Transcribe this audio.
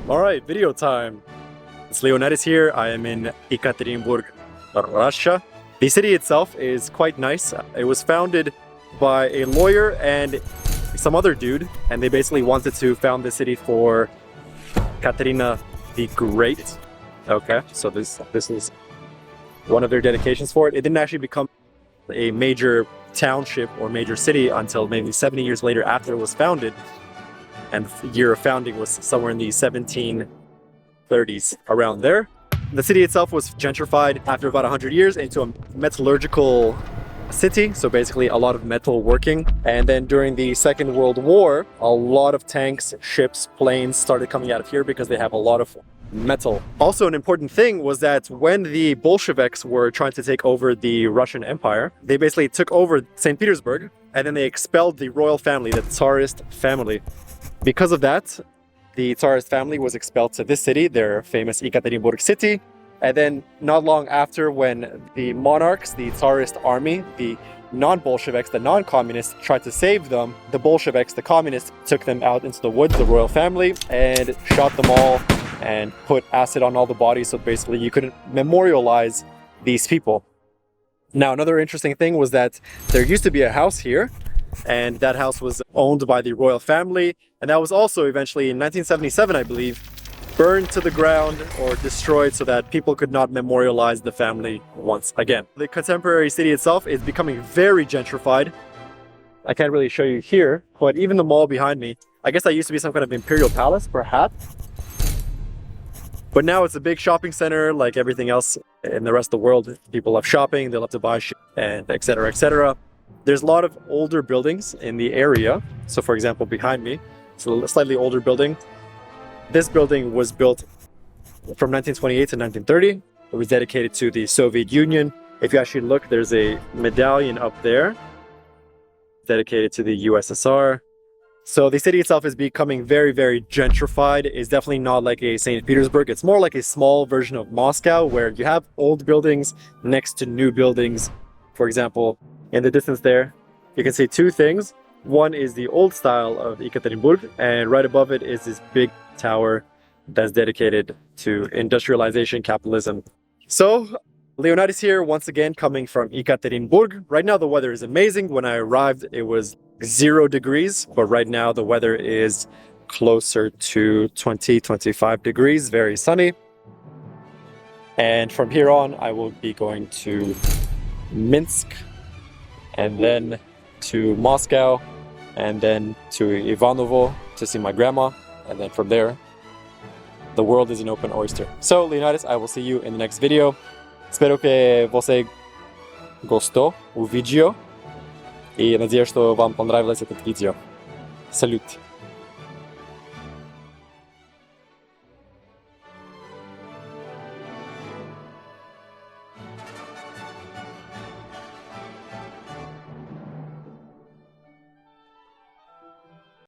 Alright, video time. It's Leonidas here. I am in Yekaterinburg, Russia. The city itself is quite nice. It was founded by a lawyer and some other dude, and they basically wanted to found the city for Katerina the Great. Okay, so this is one of their dedications for it. It didn't actually become a major township or major city until maybe 70 years later after it was founded. And the year of founding was somewhere in the 1730s, around there. The city itself was gentrified after about 100 years into a metallurgical city, so basically a lot of metal working. And then during the Second World War, a lot of tanks, ships, planes started coming out of here because they have a lot of metal. Also, an important thing was that when the Bolsheviks were trying to take over the Russian Empire, they basically took over St. Petersburg, and then they expelled the royal family, the Tsarist family. Because of that, the Tsarist family was expelled to this city, their famous Yekaterinburg city. And then not long after, when the monarchs, the Tsarist army, the non-Bolsheviks, the non-communists tried to save them, the Bolsheviks, the communists, took them out into the woods, the royal family, and shot them all and put acid on all the bodies, so basically you couldn't memorialize these people. Now, another interesting thing was that there used to be a house here, and that house was owned by the royal family, and that was also eventually in 1977, I believe, burned to the ground or destroyed so that people could not memorialize the family once again. The contemporary city itself is becoming very gentrified. I can't really show you here, but even the mall behind me, I guess that used to be some kind of imperial palace, perhaps. But now it's a big shopping center like everything else in the rest of the world. People love shopping, they love to buy shit, and etc, etc. There's a lot of older buildings in the area. So for example, behind me, it's a slightly older building. This building was built from 1928 to 1930. It was dedicated to the Soviet Union. If you actually look, there's a medallion up there dedicated to the USSR. So the city itself is becoming very, very gentrified. It's definitely not like a St. Petersburg. It's more like a small version of Moscow, where you have old buildings next to new buildings. For example, in the distance there, you can see two things. One is the old style of Yekaterinburg, and right above it is this big tower that's dedicated to industrialization, capitalism. So, Leonidas here, once again, coming from Yekaterinburg. Right now the weather is amazing. When I arrived, it was 0 degrees, but right now the weather is closer to 20-25 degrees, very sunny. And from here on, I will be going to Minsk, and then to Moscow, and then to Ivanovo to see my grandma, and then from there, the world is an open oyster. So, Leonidas, I will see you in the next video. Espero que você gostou o vídeo, и надеюсь, что вам понравилось этот видео. Салют!